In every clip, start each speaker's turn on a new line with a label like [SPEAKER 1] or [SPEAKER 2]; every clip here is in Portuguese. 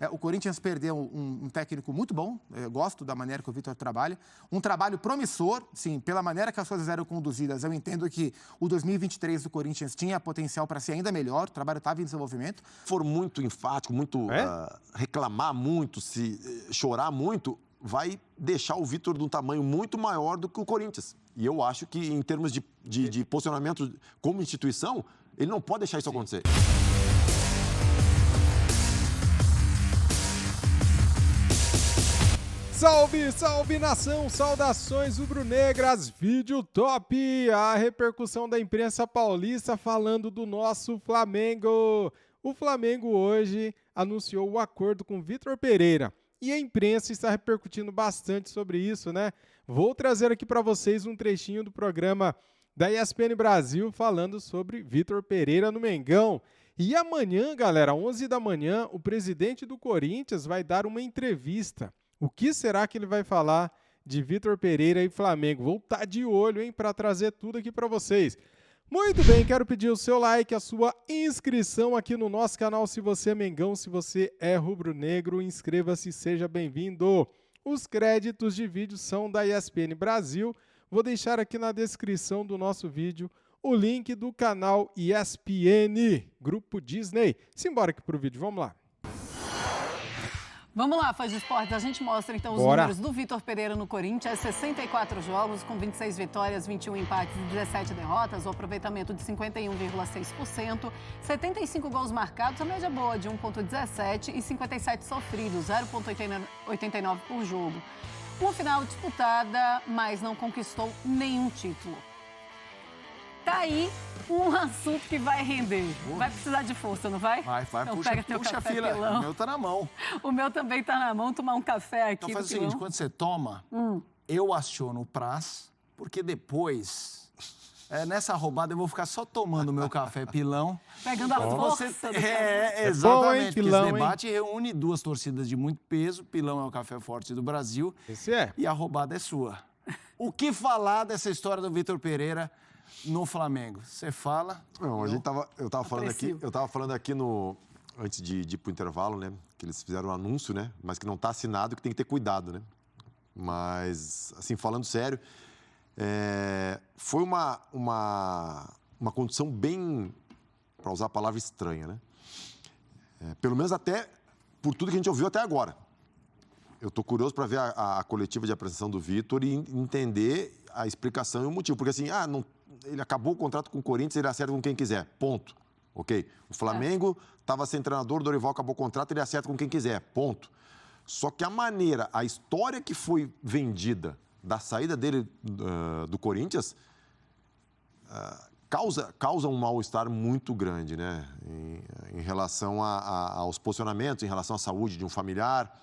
[SPEAKER 1] O Corinthians perdeu um técnico muito bom, eu gosto da maneira que o Vitor trabalha, um trabalho promissor, sim, pela maneira que as coisas eram conduzidas, eu entendo que o 2023 do Corinthians tinha potencial para ser ainda melhor, o trabalho estava em desenvolvimento.
[SPEAKER 2] For muito enfático, muito reclamar muito, chorar muito, vai deixar o Vitor de um tamanho muito maior do que o Corinthians. E eu acho que, em termos de posicionamento como instituição, ele não pode deixar isso acontecer.
[SPEAKER 3] Salve, salve nação, saudações rubro-negras, vídeo top, a repercussão da imprensa paulista falando do nosso Flamengo. O Flamengo hoje anunciou o acordo com Vitor Pereira e a imprensa está repercutindo bastante sobre isso, né? Vou trazer aqui para vocês um trechinho do programa da ESPN Brasil falando sobre Vitor Pereira no Mengão. E amanhã, galera, 11 da manhã, o presidente do Corinthians vai dar uma entrevista. O que será que ele vai falar de Vitor Pereira e Flamengo? Vou estar de olho, hein, para trazer tudo aqui para vocês. Muito bem, quero pedir o seu like, a sua inscrição aqui no nosso canal. Se você é Mengão, se você é rubro-negro, inscreva-se, seja bem-vindo. Os créditos de vídeo são da ESPN Brasil. Vou deixar aqui na descrição do nosso vídeo o link do canal ESPN, Grupo Disney. Simbora aqui pro vídeo, vamos lá.
[SPEAKER 4] Vamos lá, fãs de esportes, a gente mostra então os números do Vitor Pereira no Corinthians, 64 jogos com 26 vitórias, 21 empates e 17 derrotas, o aproveitamento de 51,6%, 75 gols marcados, a média boa de 1,17 e 57 sofridos, 0,89 por jogo. Uma final disputada, mas não conquistou nenhum título. Tá aí um assunto que vai render. Vai precisar de força, não vai?
[SPEAKER 5] Vai.
[SPEAKER 4] Então
[SPEAKER 5] Puxa
[SPEAKER 4] café,
[SPEAKER 5] a fila.
[SPEAKER 4] pilão.
[SPEAKER 5] O meu tá na mão.
[SPEAKER 4] O meu também tá na mão. Tomar um café aqui.
[SPEAKER 5] Então faz o
[SPEAKER 4] pilão.
[SPEAKER 5] seguinte, quando você toma, eu aciono o Praz, porque depois, nessa roubada, eu vou ficar só tomando o meu café pilão.
[SPEAKER 4] Pegando a força do café.
[SPEAKER 5] Exatamente.
[SPEAKER 3] Bom, hein, pilão,
[SPEAKER 5] porque esse debate reúne duas torcidas de muito peso. Pilão é o café forte do Brasil.
[SPEAKER 3] Esse é.
[SPEAKER 5] E a roubada é sua. O que falar dessa história do Vitor Pereira no Flamengo? Você fala?
[SPEAKER 2] Não, eu tava falando aqui antes de ir pro intervalo, né? Que eles fizeram um anúncio, né? Mas que não tá assinado, que tem que ter cuidado, né? Mas, assim, falando sério, foi uma condição bem, para usar a palavra estranha, né? Pelo menos até por tudo que a gente ouviu até agora. Eu tô curioso para ver a coletiva de apresentação do Vitor e entender a explicação e o motivo. Porque assim, ele acabou o contrato com o Corinthians, ele acerta com quem quiser, ponto. Ok? O Flamengo estava sem treinador, o Dorival acabou o contrato, ele acerta com quem quiser, ponto. Só que a história que foi vendida da saída dele do Corinthians causa um mal-estar muito grande, né? Em relação aos posicionamentos, em relação à saúde de um familiar.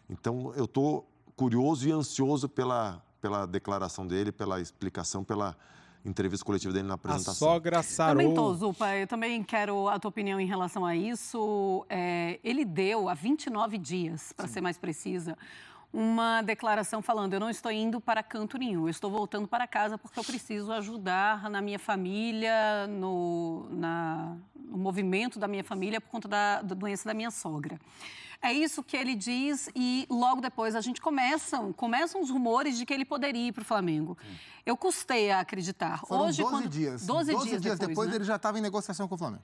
[SPEAKER 2] Então, eu estou curioso e ansioso pela declaração dele, pela explicação, pela entrevista coletiva dele na apresentação.
[SPEAKER 3] A sogra sarou.
[SPEAKER 4] Também tô, Zupa, eu também quero a tua opinião em relação a isso. Ele deu, há 29 dias, para ser mais precisa, uma declaração falando: eu não estou indo para canto nenhum, eu estou voltando para casa porque eu preciso ajudar na minha família, no movimento da minha família por conta da doença da minha sogra. É isso que ele diz e logo depois a gente começam os rumores de que ele poderia ir para o Flamengo. Eu custei a acreditar.
[SPEAKER 1] Foram 12 dias.
[SPEAKER 4] 12 dias
[SPEAKER 1] depois
[SPEAKER 4] né?
[SPEAKER 1] ele já estava em negociação com o Flamengo.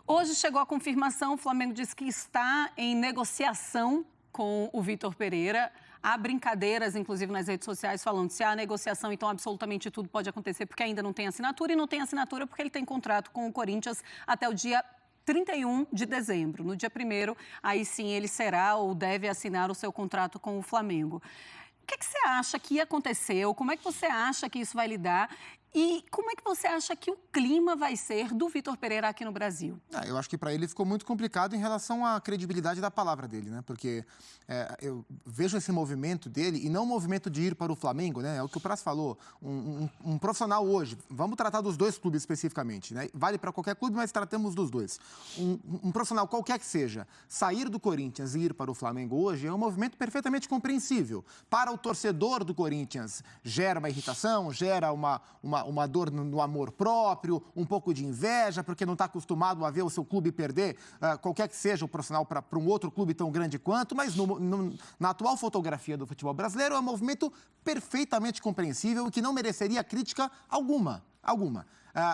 [SPEAKER 4] Hoje chegou a confirmação, o Flamengo diz que está em negociação com o Vitor Pereira. Há brincadeiras, inclusive, nas redes sociais, falando se há negociação, então absolutamente tudo pode acontecer, porque ainda não tem assinatura, e não tem assinatura porque ele tem contrato com o Corinthians até o dia 31 de dezembro. No dia 1º, aí sim ele será ou deve assinar o seu contrato com o Flamengo. O que você acha que aconteceu? Como é que você acha que isso vai lidar? E como é que você acha que o clima vai ser do Vitor Pereira aqui no Brasil?
[SPEAKER 1] Eu acho que para ele ficou muito complicado em relação à credibilidade da palavra dele, né? Porque eu vejo esse movimento dele, e não o movimento de ir para o Flamengo, né? É o que o Praz falou. Um profissional hoje, vamos tratar dos dois clubes especificamente, né? Vale para qualquer clube, mas tratamos dos dois. Um profissional qualquer que seja, sair do Corinthians e ir para o Flamengo hoje é um movimento perfeitamente compreensível. Para o torcedor do Corinthians, gera uma irritação, gera uma uma dor no amor próprio, um pouco de inveja, porque não está acostumado a ver o seu clube perder, qualquer que seja o profissional, para um outro clube tão grande quanto, mas na atual fotografia do futebol brasileiro é um movimento perfeitamente compreensível e que não mereceria crítica alguma.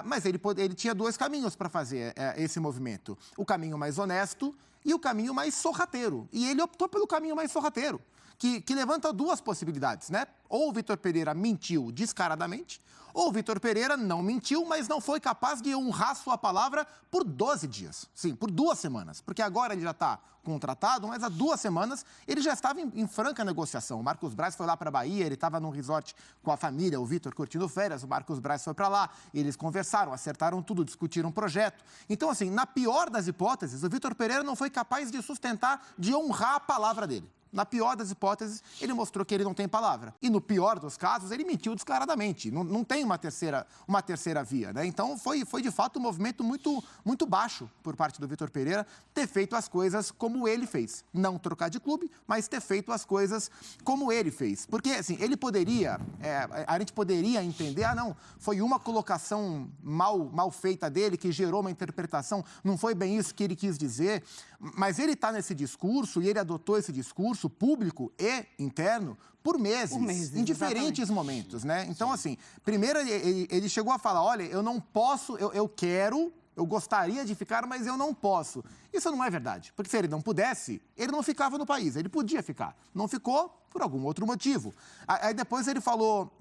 [SPEAKER 1] Mas ele tinha dois caminhos para fazer esse movimento. O caminho mais honesto e o caminho mais sorrateiro. E ele optou pelo caminho mais sorrateiro, que levanta duas possibilidades, né? Ou o Vitor Pereira mentiu descaradamente, ou o Vitor Pereira não mentiu, mas não foi capaz de honrar sua palavra por 12 dias. Sim, por 2 semanas. Porque agora ele já está contratado, mas há 2 semanas ele já estava em franca negociação. O Marcos Braz foi lá para a Bahia, ele estava num resort com a família, o Vitor curtindo férias, o Marcos Braz foi para lá, eles conversaram, acertaram tudo, discutiram um projeto. Então, assim, na pior das hipóteses, o Vitor Pereira não foi capaz de sustentar, de honrar a palavra dele. Na pior das hipóteses, ele mostrou que ele não tem palavra. E no pior dos casos, ele mentiu descaradamente. Não tem uma terceira via, né? Então, foi de fato um movimento muito baixo por parte do Vitor Pereira ter feito as coisas como ele fez. Não trocar de clube, mas ter feito as coisas como ele fez. Porque, assim, ele poderia... a gente poderia entender, não, foi uma colocação mal feita dele que gerou uma interpretação, não foi bem isso que ele quis dizer, mas ele está nesse discurso e ele adotou esse discurso público e interno por meses em diferentes momentos, né? Então, assim, primeiro ele chegou a falar, olha, eu não posso, eu gostaria de ficar, mas eu não posso. Isso não é verdade, porque se ele não pudesse, ele não ficava no país, ele podia ficar. Não ficou por algum outro motivo. Aí depois ele falou...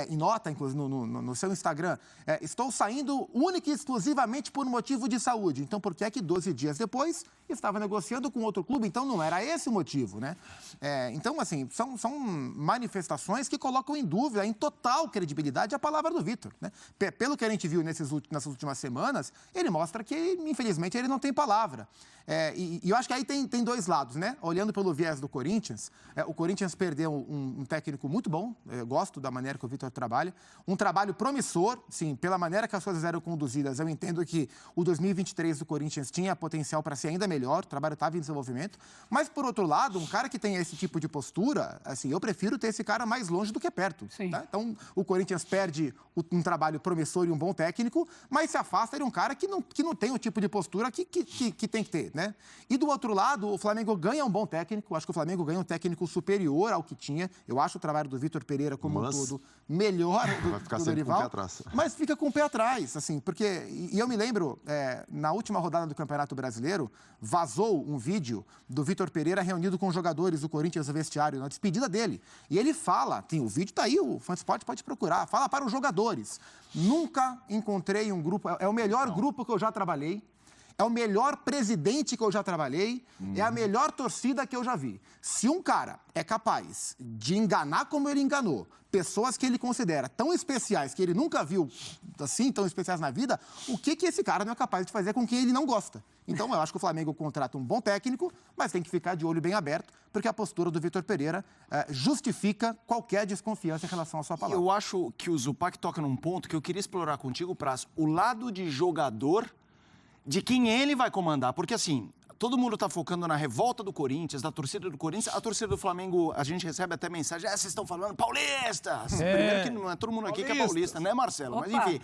[SPEAKER 1] em nota, inclusive, no seu Instagram, estou saindo única e exclusivamente por motivo de saúde. Então, por que é que 12 dias depois estava negociando com outro clube? Então, não era esse o motivo, né? Então, assim, são manifestações que colocam em dúvida, em total credibilidade, a palavra do Vitor, né? Pelo que a gente viu nessas últimas semanas, ele mostra que, infelizmente, ele não tem palavra. E eu acho que aí tem dois lados, né? Olhando pelo viés do Corinthians, o Corinthians perdeu um técnico muito bom, eu gosto da maneira que o Vitor trabalha, um trabalho promissor, sim, pela maneira que as coisas eram conduzidas, eu entendo que o 2023 do Corinthians tinha potencial para ser ainda melhor, o trabalho estava em desenvolvimento, mas, por outro lado, um cara que tem esse tipo de postura, assim, eu prefiro ter esse cara mais longe do que perto. Tá? Então, o Corinthians perde um trabalho promissor e um bom técnico, mas se afasta de um cara que não tem o tipo de postura que tem que ter, né? E, do outro lado, o Flamengo ganha um bom técnico, acho que o Flamengo ganha um técnico superior ao que tinha, eu acho o trabalho do Vitor Pereira como um todo melhor do Dorival, mas fica com o pé atrás, assim, porque, e eu me lembro, na última rodada do Campeonato Brasileiro, vazou um vídeo do Vitor Pereira reunido com os jogadores do Corinthians no vestiário, na despedida dele, e ele fala, o vídeo tá aí, o Fansport pode procurar, fala para os jogadores, nunca encontrei um grupo, é o melhor grupo que eu já trabalhei, é o melhor presidente que eu já trabalhei, é a melhor torcida que eu já vi. Se um cara é capaz de enganar como ele enganou, pessoas que ele considera tão especiais, que ele nunca viu assim, tão especiais na vida, o que esse cara não é capaz de fazer com quem ele não gosta? Então, eu acho que o Flamengo contrata um bom técnico, mas tem que ficar de olho bem aberto, porque a postura do Vitor Pereira justifica qualquer desconfiança em relação à sua palavra.
[SPEAKER 5] Eu acho que o Zupac toca num ponto que eu queria explorar contigo, Praz, o lado de jogador de quem ele vai comandar, porque assim, todo mundo tá focando na revolta do Corinthians, da torcida do Corinthians, a torcida do Flamengo, a gente recebe até mensagem, vocês estão falando paulistas! Primeiro que não é todo mundo aqui que é paulista, né, Marcelo?
[SPEAKER 4] Opa.
[SPEAKER 5] Mas enfim,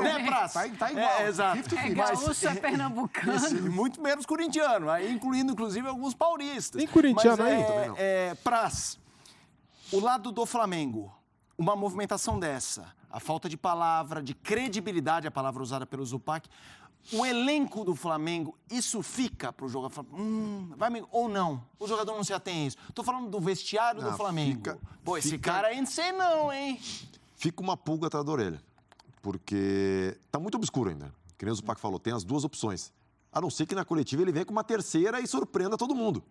[SPEAKER 5] né, Praça?
[SPEAKER 1] Tá igual,
[SPEAKER 5] exato.
[SPEAKER 4] Gaúcho, é pernambucano.
[SPEAKER 5] Muito menos corintiano, aí incluindo inclusive alguns paulistas.
[SPEAKER 3] Tem corintiano aí?
[SPEAKER 5] Praz, o lado do Flamengo, uma movimentação dessa, a falta de palavra, de credibilidade, a palavra usada pelo Zupac, o elenco do Flamengo, isso fica pro jogador, ou não? O jogador não se atém a isso. Tô falando do vestiário do Flamengo. Esse cara aí não sei não, hein?
[SPEAKER 2] Fica uma pulga atrás da orelha, porque tá muito obscuro ainda. Que nem o Zupac falou, tem as duas opções. A não ser que na coletiva ele venha com uma terceira e surpreenda todo mundo.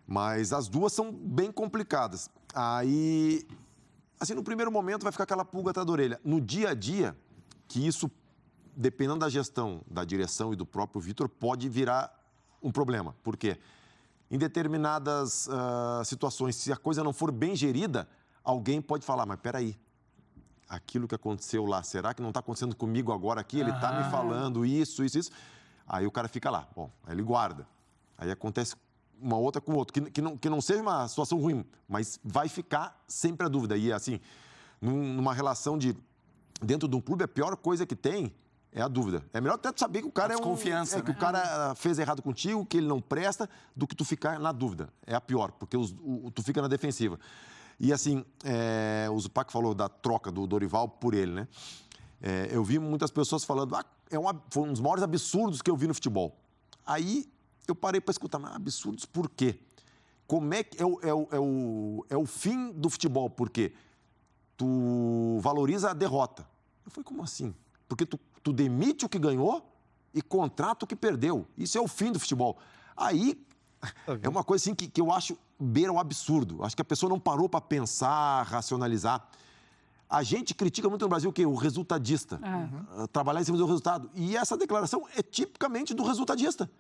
[SPEAKER 2] Mas as duas são bem complicadas. Aí, assim, no primeiro momento vai ficar aquela pulga atrás da orelha. No dia a dia, que isso, dependendo da gestão, da direção e do próprio Vitor, pode virar um problema. Por quê? Em determinadas situações, se a coisa não for bem gerida, alguém pode falar, mas peraí, aquilo que aconteceu lá, será que não está acontecendo comigo agora aqui? Ele está me falando isso. Aí o cara fica lá, bom, aí ele guarda. Aí acontece uma outra com o outro, que não seja uma situação ruim, mas vai ficar sempre a dúvida. E assim, numa relação de... Dentro de um clube, a pior coisa que tem é a dúvida. É melhor até tu saber que o cara
[SPEAKER 5] desconfiança,
[SPEAKER 2] que o cara fez errado contigo, que ele não presta, do que tu ficar na dúvida. É a pior, porque tu fica na defensiva. E assim, o Zupac falou da troca do Dorival por ele, né? Eu vi muitas pessoas falando, foi um dos maiores absurdos que eu vi no futebol. Aí eu parei para escutar, mas absurdos por quê? Como é que é o fim do futebol? Por quê? Tu valoriza a derrota. Eu falei, como assim? Porque tu demite o que ganhou e contrata o que perdeu. Isso é o fim do futebol. Aí é uma coisa assim que eu acho beira o absurdo. Acho que a pessoa não parou para pensar, racionalizar. A gente critica muito no Brasil o quê? O resultadista. Trabalhar em cima do resultado. E essa declaração é tipicamente do resultadista.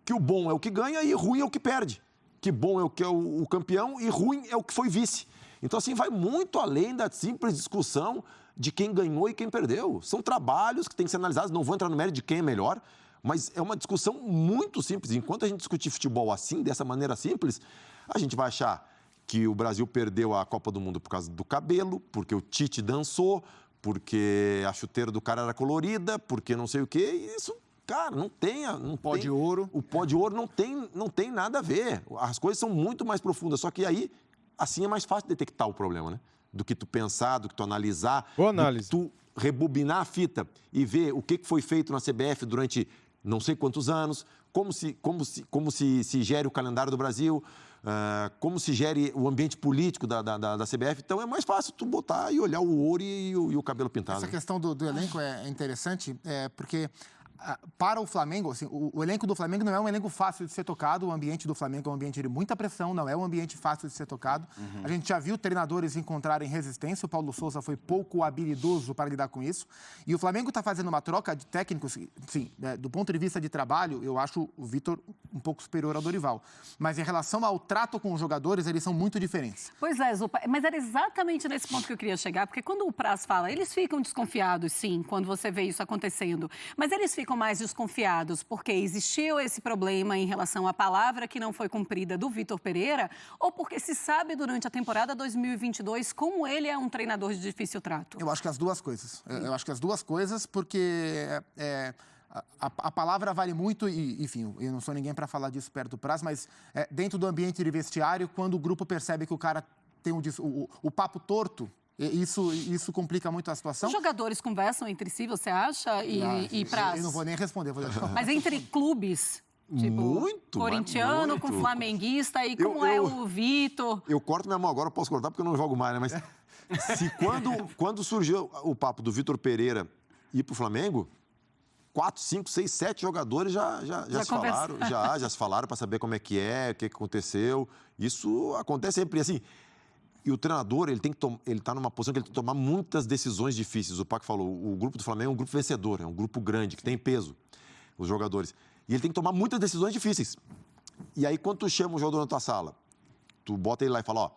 [SPEAKER 2] Que o bom é o que ganha e ruim é o que perde. Que bom é o que é o campeão e ruim é o que foi vice. Então, assim, vai muito além da simples discussão de quem ganhou e quem perdeu. São trabalhos que têm que ser analisados. Não vou entrar no mérito de quem é melhor, mas é uma discussão muito simples. Enquanto a gente discutir futebol assim, dessa maneira simples, a gente vai achar que o Brasil perdeu a Copa do Mundo por causa do cabelo, porque o Tite dançou, porque a chuteira do cara era colorida, porque não sei o quê. E isso, cara, não tem...
[SPEAKER 1] Pó de ouro.
[SPEAKER 2] O pó de ouro não tem nada a ver. As coisas são muito mais profundas. Só que aí... Assim é mais fácil detectar o problema, né? Do que tu pensar, do que tu analisar.
[SPEAKER 3] Boa análise.
[SPEAKER 2] Do que tu rebobinar a fita e ver o que foi feito na CBF durante não sei quantos anos, como se gere o calendário do Brasil, como se gere o ambiente político da CBF. Então é mais fácil tu botar e olhar o ouro e o cabelo pintado.
[SPEAKER 1] Essa questão do elenco é interessante, porque... Para o Flamengo, assim, o elenco do Flamengo não é um elenco fácil de ser tocado, o ambiente do Flamengo é um ambiente de muita pressão, não é um ambiente fácil de ser tocado. A gente já viu treinadores encontrarem resistência, o Paulo Souza foi pouco habilidoso para lidar com isso. E o Flamengo está fazendo uma troca de técnicos, sim, do ponto de vista de trabalho, eu acho o Vitor um pouco superior ao Dorival. Mas em relação ao trato com os jogadores, eles são muito diferentes.
[SPEAKER 4] Pois é, Zupa, mas era exatamente nesse ponto que eu queria chegar, porque quando o Praz fala, eles ficam desconfiados, sim, quando você vê isso acontecendo, mas eles ficam mais desconfiados porque existiu esse problema em relação à palavra que não foi cumprida do Vitor Pereira ou porque se sabe durante a temporada 2022 como ele é um treinador de difícil trato?
[SPEAKER 1] Eu acho que as duas coisas. Eu acho que as duas coisas porque a palavra vale muito e, enfim, eu não sou ninguém para falar disso perto do Praz, mas dentro do ambiente de vestiário, quando o grupo percebe que o cara tem o papo torto, isso complica muito a situação.
[SPEAKER 4] Os jogadores conversam entre si, você acha? E Praz?
[SPEAKER 1] Eu não vou nem responder.
[SPEAKER 4] Mas entre clubes, tipo,
[SPEAKER 2] muito,
[SPEAKER 4] corintiano com flamenguista, e como é o Vitor?
[SPEAKER 2] Eu corto minha mão agora, posso cortar porque eu não jogo mais, né? Mas quando surgiu o papo do Vitor Pereira ir pro Flamengo, 4, 5, 6, 7 jogadores já se falaram para saber como é que o que aconteceu. Isso acontece sempre assim. E o treinador, ele está numa posição que ele tem que tomar muitas decisões difíceis. O Paco falou, o grupo do Flamengo é um grupo vencedor, é um grupo grande, que tem peso, os jogadores. E ele tem que tomar muitas decisões difíceis. E aí, quando tu chama o jogador na tua sala, tu bota ele lá e fala,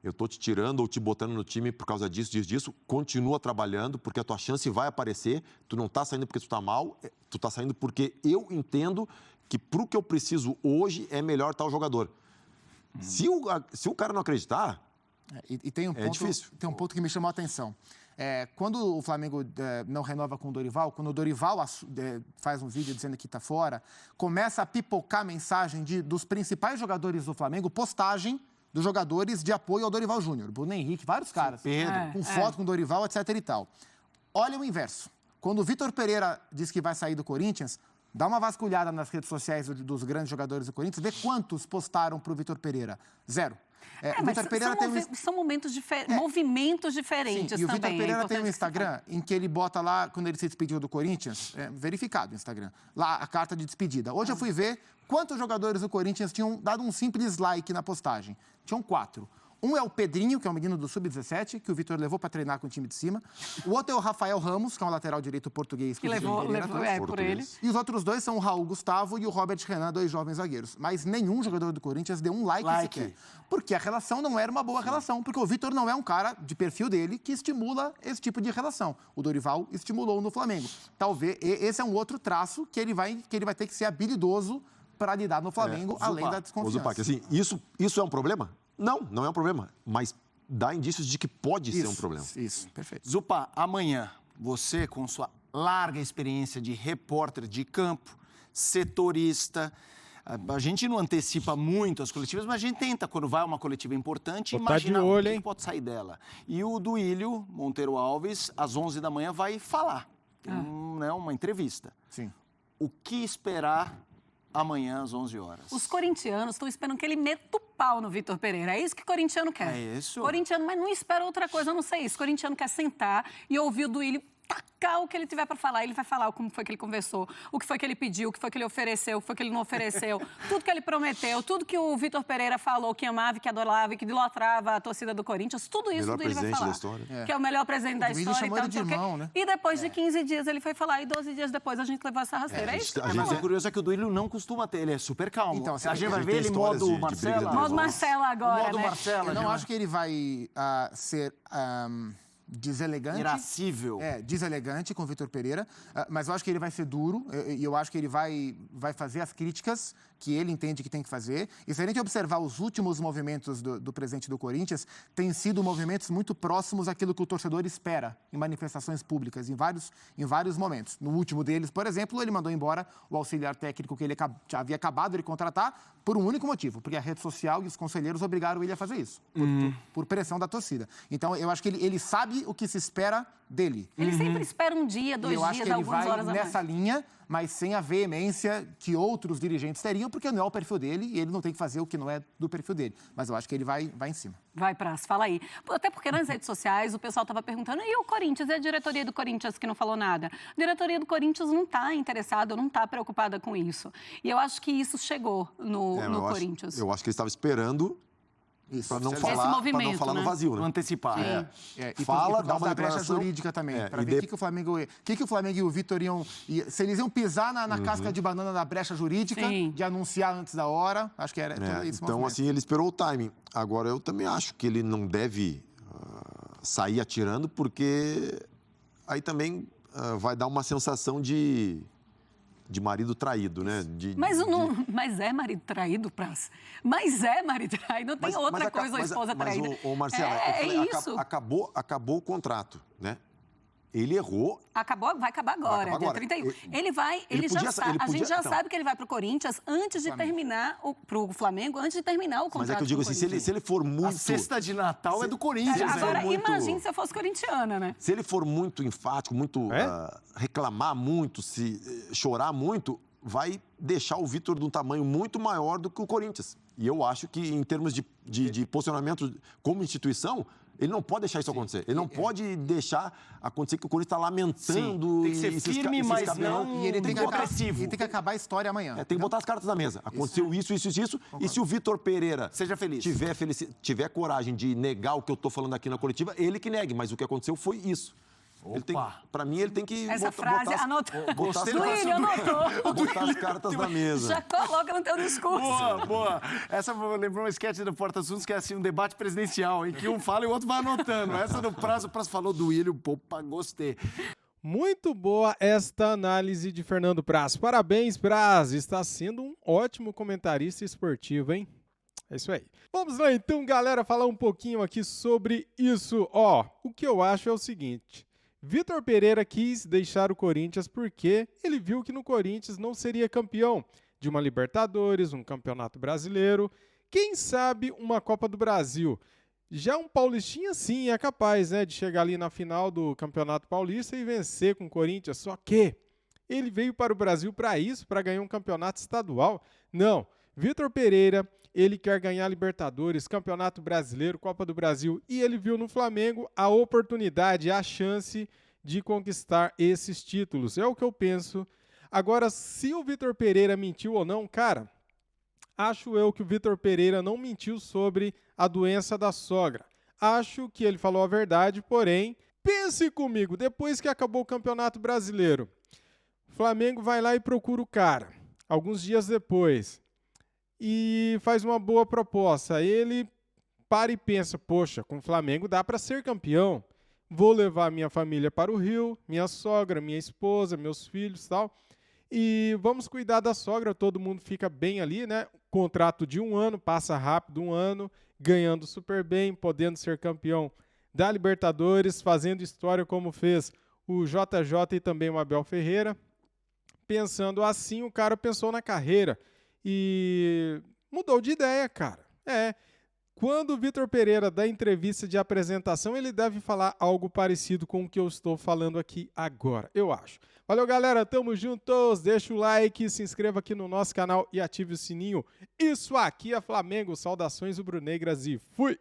[SPEAKER 2] eu tô te tirando ou te botando no time por causa disso, continua trabalhando, porque a tua chance vai aparecer, tu não tá saindo porque tu tá mal, tu tá saindo porque eu entendo que pro que eu preciso hoje é melhor tal jogador. Se o cara não acreditar...
[SPEAKER 1] E tem um ponto,
[SPEAKER 2] difícil.
[SPEAKER 1] Tem um ponto que me chamou a atenção. Quando o Flamengo não renova com o Dorival, quando o Dorival faz um vídeo dizendo que está fora, começa a pipocar mensagem dos principais jogadores do Flamengo, postagem dos jogadores de apoio ao Dorival Júnior. Bruno Henrique, vários caras. Com foto com o Dorival, etc e tal. Olha o inverso. Quando o Vitor Pereira diz que vai sair do Corinthians, dá uma vasculhada nas redes sociais dos grandes jogadores do Corinthians, vê quantos postaram para o Vitor Pereira. 0.
[SPEAKER 4] Mas são movimentos diferentes
[SPEAKER 1] sim, e o
[SPEAKER 4] também.
[SPEAKER 1] Vitor Pereira tem um Instagram em que ele bota lá, quando ele se despediu do Corinthians, verificado o Instagram, lá a carta de despedida. Hoje eu fui ver quantos jogadores do Corinthians tinham dado um simples like na postagem. Tinham 4. Um é o Pedrinho, que é um menino do Sub-17, que o Vitor levou para treinar com o time de cima. O outro é o Rafael Ramos, que é um lateral direito português.
[SPEAKER 4] Que levou por ele.
[SPEAKER 1] E os outros 2 são o Raul Gustavo e o Robert Renan, 2 jovens zagueiros. Mas nenhum jogador do Corinthians deu um like sequer. Porque a relação não era uma boa relação. Porque o Vitor não é um cara de perfil dele que estimula esse tipo de relação. O Dorival estimulou no Flamengo. Talvez esse é um outro traço que ele vai ter que ser habilidoso para lidar no Flamengo, além da desconfiança.
[SPEAKER 2] Zupac, assim, isso é um problema? Não é um problema. Mas dá indícios de que pode ser um problema.
[SPEAKER 1] Isso, perfeito.
[SPEAKER 5] Zupa, amanhã, você, com sua larga experiência de repórter de campo, setorista, a gente não antecipa muito as coletivas, mas a gente tenta, quando vai uma coletiva importante,
[SPEAKER 3] Botar de
[SPEAKER 5] imaginar
[SPEAKER 3] olho,
[SPEAKER 5] o que
[SPEAKER 3] hein?
[SPEAKER 5] pode sair dela. E o Duílio Monteiro Alves, às 11 da manhã, vai falar. Tem uma entrevista.
[SPEAKER 1] Sim.
[SPEAKER 5] O que esperar amanhã, às 11 horas?
[SPEAKER 4] Os corintianos estão esperando que ele meta o pau no Vitor Pereira. É isso que o corintiano quer.
[SPEAKER 5] É isso.
[SPEAKER 4] Corintiano, mas não espera outra coisa, a não ser isso. O corintiano quer sentar e ouvir o Duílio tacar o que ele tiver para falar. Ele vai falar como foi que ele conversou, o que foi que ele pediu, o que foi que ele ofereceu, o que foi que ele não ofereceu, tudo que ele prometeu, tudo que o Vitor Pereira falou, que amava, que adorava, que idolatrava a torcida do Corinthians, tudo isso
[SPEAKER 2] Melhor
[SPEAKER 4] o Duílio vai
[SPEAKER 2] presente
[SPEAKER 4] falar.
[SPEAKER 2] da história.
[SPEAKER 4] Que é o melhor presente da
[SPEAKER 1] O Duílio
[SPEAKER 4] história.
[SPEAKER 1] chamou ele de
[SPEAKER 4] não sei o quê.
[SPEAKER 1] irmão, né?
[SPEAKER 4] E depois de 15 dias ele foi falar, e 12 dias depois a gente levou essa rasteira. É isso que
[SPEAKER 2] a
[SPEAKER 4] ele
[SPEAKER 2] gente-
[SPEAKER 4] falou.
[SPEAKER 5] O curioso é que o Duílio não costuma ter, ele é super calmo.
[SPEAKER 1] Então,
[SPEAKER 5] a gente vai
[SPEAKER 2] tem
[SPEAKER 5] ver ele em
[SPEAKER 2] histórias
[SPEAKER 5] modo
[SPEAKER 2] de brigas
[SPEAKER 5] Marcela.
[SPEAKER 2] entre
[SPEAKER 4] Modo Marcela agora,
[SPEAKER 5] modo
[SPEAKER 4] né?
[SPEAKER 5] Marcela.
[SPEAKER 1] Eu não acho que ele vai ser deselegante.
[SPEAKER 5] Irascível.
[SPEAKER 1] Deselegante com o Vitor Pereira, mas eu acho que ele vai ser duro e eu acho que ele vai fazer as críticas que ele entende que tem que fazer. E se a gente observar os últimos movimentos do presidente do Corinthians, têm sido movimentos muito próximos àquilo que o torcedor espera em manifestações públicas, em vários momentos. No último deles, por exemplo, ele mandou embora o auxiliar técnico que ele havia acabado de contratar por um único motivo, porque a rede social e os conselheiros obrigaram ele a fazer isso, por pressão da torcida. Então, eu acho que ele sabe o que se espera dele.
[SPEAKER 4] Ele sempre espera um dia,
[SPEAKER 1] E
[SPEAKER 4] 2
[SPEAKER 1] eu acho
[SPEAKER 4] dias,
[SPEAKER 1] que ele
[SPEAKER 4] algumas
[SPEAKER 1] vai
[SPEAKER 4] horas a mais.
[SPEAKER 1] nessa linha, mas sem a veemência que outros dirigentes teriam, porque não é o perfil dele e ele não tem que fazer o que não é do perfil dele. Mas eu acho que ele vai em cima.
[SPEAKER 4] Vai, Praz, fala aí. Até porque nas redes sociais o pessoal estava perguntando, e o Corinthians? E a diretoria do Corinthians que não falou nada? A diretoria do Corinthians não está interessada, não está preocupada com isso. E eu acho que isso chegou no Corinthians.
[SPEAKER 2] Eu acho que ele estava esperando
[SPEAKER 1] Isso.
[SPEAKER 2] para não
[SPEAKER 1] Esse
[SPEAKER 2] falar, pra não
[SPEAKER 4] movimento,
[SPEAKER 2] falar
[SPEAKER 4] né?
[SPEAKER 2] no vazio,
[SPEAKER 5] Não
[SPEAKER 2] né?
[SPEAKER 5] antecipar.
[SPEAKER 1] E
[SPEAKER 2] Fala,
[SPEAKER 1] por
[SPEAKER 2] dá
[SPEAKER 1] causa
[SPEAKER 2] uma
[SPEAKER 1] da brecha
[SPEAKER 2] declaração.
[SPEAKER 1] jurídica também. Para
[SPEAKER 2] e
[SPEAKER 1] ver o que o Flamengo e o Vitor iam... Se eles iam pisar na casca de banana da brecha jurídica,
[SPEAKER 4] Sim.
[SPEAKER 1] de anunciar antes da hora. Acho que era todo esse
[SPEAKER 2] Então,
[SPEAKER 1] movimento.
[SPEAKER 2] assim, ele esperou o timing. Agora, eu também acho que ele não deve sair atirando, porque aí também vai dar uma sensação de marido traído, né?
[SPEAKER 4] Mas é marido traído, Praz. Mas é marido traído. Não tem outra coisa, a esposa traída.
[SPEAKER 2] Mas, Marcela,
[SPEAKER 4] é
[SPEAKER 2] eu falei,
[SPEAKER 4] isso.
[SPEAKER 2] acabou o contrato, né? Ele errou.
[SPEAKER 4] Vai acabar agora,
[SPEAKER 2] Vai acabar
[SPEAKER 4] dia
[SPEAKER 2] agora.
[SPEAKER 4] 31. Ele vai,
[SPEAKER 2] ele
[SPEAKER 4] já
[SPEAKER 2] podia-
[SPEAKER 4] sabe,
[SPEAKER 2] ele
[SPEAKER 4] a gente
[SPEAKER 2] podia-
[SPEAKER 4] já
[SPEAKER 2] então.
[SPEAKER 4] sabe que ele vai pro Corinthians antes de terminar, pro Flamengo, antes de terminar o contrato.
[SPEAKER 2] Mas é que eu digo
[SPEAKER 4] com o
[SPEAKER 2] assim, se ele for
[SPEAKER 5] A
[SPEAKER 2] muito...
[SPEAKER 5] cesta de Natal é do Corinthians,
[SPEAKER 2] se ele
[SPEAKER 5] né?
[SPEAKER 2] for
[SPEAKER 4] Agora,
[SPEAKER 2] muito-
[SPEAKER 4] imagine se eu fosse corintiana, né?
[SPEAKER 2] Se ele for muito enfático, muito reclamar muito, se chorar muito, vai deixar o Vitor de um tamanho muito maior do que o Corinthians. E eu acho que, em termos de posicionamento como instituição, ele não pode deixar isso acontecer. Ele não pode deixar acontecer que o Corinthians está lamentando.
[SPEAKER 5] Tem que ser
[SPEAKER 2] e se
[SPEAKER 5] firme, mas
[SPEAKER 2] escabeando.
[SPEAKER 5] não
[SPEAKER 1] E ele tem que
[SPEAKER 5] agressivo.
[SPEAKER 1] acabar a história amanhã.
[SPEAKER 2] Tem que botar as cartas na mesa. Aconteceu isso. E se o Vitor Pereira
[SPEAKER 5] Seja feliz.
[SPEAKER 2] tiver coragem de negar o que eu estou falando aqui na coletiva, ele que negue. Mas o que aconteceu foi isso. Para mim, ele tem que
[SPEAKER 4] Essa frase anotou.
[SPEAKER 2] botar as
[SPEAKER 4] Duílio anotou.
[SPEAKER 2] botar as cartas na mesa.
[SPEAKER 4] Já coloca no teu discurso.
[SPEAKER 5] Boa. Essa lembrou um sketch do Porta Assuntos que é assim, um debate presidencial, em que um fala e o outro vai anotando. Essa do Praz, o Praz falou do Duílio, opa, gostei.
[SPEAKER 3] Muito boa esta análise de Fernando Praz. Parabéns, Praz. Está sendo um ótimo comentarista esportivo, hein? É isso aí. Vamos lá então, galera, falar um pouquinho aqui sobre isso. O que eu acho é o seguinte. Vitor Pereira quis deixar o Corinthians porque ele viu que no Corinthians não seria campeão de uma Libertadores, um Campeonato Brasileiro, quem sabe uma Copa do Brasil. Já um paulistinha, sim, é capaz, né, de chegar ali na final do Campeonato Paulista e vencer com o Corinthians. Só que ele veio para o Brasil para isso, para ganhar um campeonato estadual. Não, Vitor Pereira, ele quer ganhar Libertadores, Campeonato Brasileiro, Copa do Brasil, e ele viu no Flamengo a oportunidade, a chance de conquistar esses títulos. É o que eu penso. Agora, se o Vitor Pereira mentiu ou não, cara, acho eu que o Vitor Pereira não mentiu sobre a doença da sogra. Acho que ele falou a verdade, porém, pense comigo, depois que acabou o Campeonato Brasileiro, o Flamengo vai lá e procura o cara, alguns dias depois, e faz uma boa proposta. Ele para e pensa, poxa, com o Flamengo dá para ser campeão. Vou levar minha família para o Rio, minha sogra, minha esposa, meus filhos e tal. E vamos cuidar da sogra, todo mundo fica bem ali, né? Contrato de 1 ano, passa rápido 1 ano, ganhando super bem, podendo ser campeão da Libertadores, fazendo história como fez o JJ e também o Abel Ferreira. Pensando assim, o cara pensou na carreira e mudou de ideia, cara. Quando o Vitor Pereira dá entrevista de apresentação, ele deve falar algo parecido com o que eu estou falando aqui agora, eu acho. Valeu, galera, tamo juntos, deixa o like, se inscreva aqui no nosso canal e ative o sininho. Isso aqui é Flamengo, saudações rubro-negras e fui!